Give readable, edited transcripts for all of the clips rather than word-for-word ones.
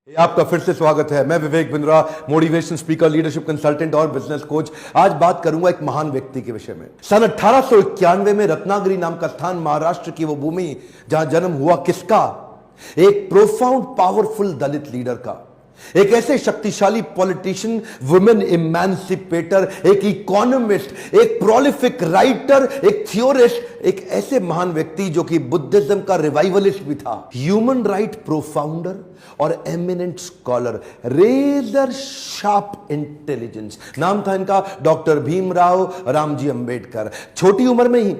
आपका फिर से स्वागत है। मैं Vivek Bindra, motivation speaker, leadership consultant और बिजनेस कोच। आज बात करूंगा एक महान व्यक्ति के विषय में। सन 1891 में रत्नागिरी नाम का स्थान, महाराष्ट्र की वो भूमि जहां जन्म हुआ किसका? एक प्रोफाउंड पावरफुल दलित लीडर का, एक ऐसे शक्तिशाली पॉलिटिशियन, वुमेन इमेंसिपेटर, एक इकोनॉमिस्ट, एक प्रोलिफिक राइटर, एक थियोरिस्ट, एक ऐसे महान व्यक्ति जो कि बुद्धिज्म का रिवाइवलिस्ट भी था, ह्यूमन राइट प्रोफाउंडर और eminent scholar, razor sharp intelligence. नाम था इनका डॉक्टर भीमराव रामजी अंबेडकर। छोटी उम्र में ही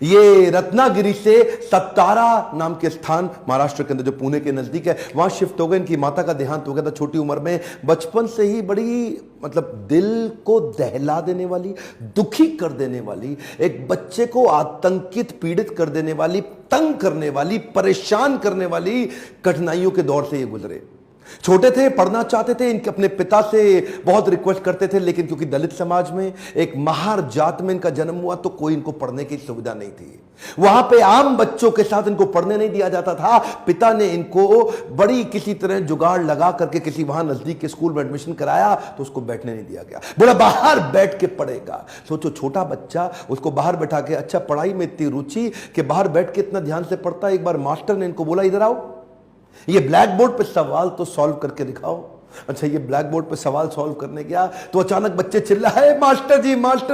ये रत्नागिरी से सत्तारा नाम के स्थान, महाराष्ट्र के अंदर जो पुणे के नजदीक है, वहां शिफ्ट हो गए। इनकी माता का देहांत हो गया था छोटी उम्र में। बचपन से ही बड़ी दिल को दहला देने वाली, दुखी कर देने वाली, एक बच्चे को आतंकित, पीड़ित कर देने वाली, तंग करने वाली, परेशान करने वाली कठिनाइयों के दौर से ये गुजरे। छोटे थे, पढ़ना चाहते थे, इनके अपने पिता से बहुत रिक्वेस्ट करते थे, लेकिन क्योंकि दलित समाज में, एक महार जात में इनका जन्म हुआ, तो कोई इनको पढ़ने की सुविधा नहीं थी। वहां पे आम बच्चों के साथ इनको पढ़ने नहीं दिया जाता था। पिता ने इनको बड़ी किसी तरह जुगाड़ लगा करके किसी वहां नजदीक के स्कूल में एडमिशन कराया, तो उसको बैठने नहीं दिया गया। बोला बाहर बैठ के पढ़ेगा। सोचो, छोटा बच्चा, उसको बाहर बैठा के, अच्छा पढ़ाई में इतनी रुचि कि बाहर बैठ के इतना ध्यान से पढ़ता है। एक बार मास्टर ने इनको बोला, इधर आओ, ये ब्लैक बोर्ड पे सवाल तो सॉल्व करके दिखाओ। अच्छा, ये ब्लैक बोर्ड पे सवाल सॉल्व करने गया तो अचानक बच्चे चिल्लाए, मास्टर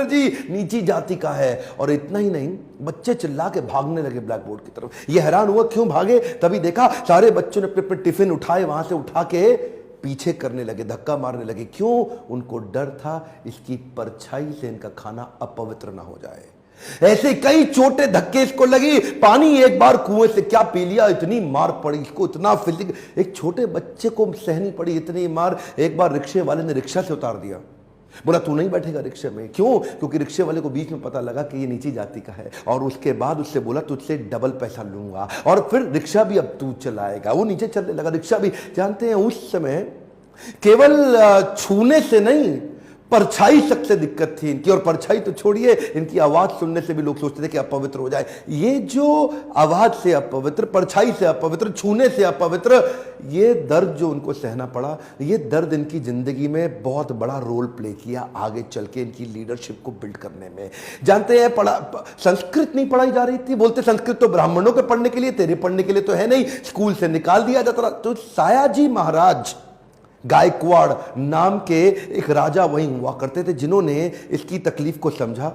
जी नीची जाति का है। और इतना ही नहीं, बच्चे चिल्ला के भागने लगे ब्लैक बोर्ड की तरफ। ये हैरान हुआ क्यों भागे, तभी देखा सारे बच्चों ने अपने अपने टिफिन उठाए, वहां से उठा के पीछे करने लगे, धक्का मारने लगे। क्यों? उनको डर था इसकी परछाई से इनका खाना अपवित्र ना हो जाए। ऐसे कई छोटे धक्के इसको लगी। पानी एक बार कुएं से क्या पी लिया, इतनी मार पड़ी इसको, इतना फिजिक, एक छोटे बच्चे को सहनी पड़ी इतनी मार। एक बार रिक्शे वाले ने रिक्शा से उतार दिया। बोला तू नहीं बैठेगा रिक्शे में। क्यों? क्योंकि रिक्शे वाले को बीच में पता लगा कि ये नीची जाति का है, और उसके बाद उससे बोला तुझसे डबल पैसा लूंगा, और फिर रिक्शा भी अब तू चलाएगा। वो नीचे चलने लगा, रिक्शा भी। जानते हैं उस समय केवल छूने से नहीं, परछाई तक से दिक्कत थी इनकी। और परछाई तो छोड़िए, इनकी आवाज सुनने से भी लोग सोचते थे कि अपवित्र हो जाए। ये जो आवाज से अपवित्र, परछाई से अपवित्र, छूने से अपवित्र, ये दर्द जो उनको सहना पड़ा, ये दर्द इनकी जिंदगी में बहुत बड़ा रोल प्ले किया आगे चल के इनकी लीडरशिप को बिल्ड करने में। जानते हैं, संस्कृत नहीं पढ़ाई जा रही थी। बोलते संस्कृत तो ब्राह्मणों के पढ़ने के लिए, तेरे पढ़ने के लिए तो है नहीं, स्कूल से निकाल दिया जाता था। तो सायाजी महाराज गायकवाड़ नाम के एक राजा वहीं हुआ करते थे, जिन्होंने इसकी तकलीफ को समझा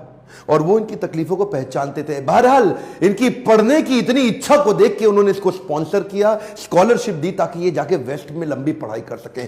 और वो इनकी तकलीफों को पहचानते थे। बहरहाल इनकी पढ़ने की इतनी इच्छा को देख के उन्होंने इसको स्पॉन्सर किया, स्कॉलरशिप दी, ताकि ये जाके वेस्ट में लंबी पढ़ाई कर सकें।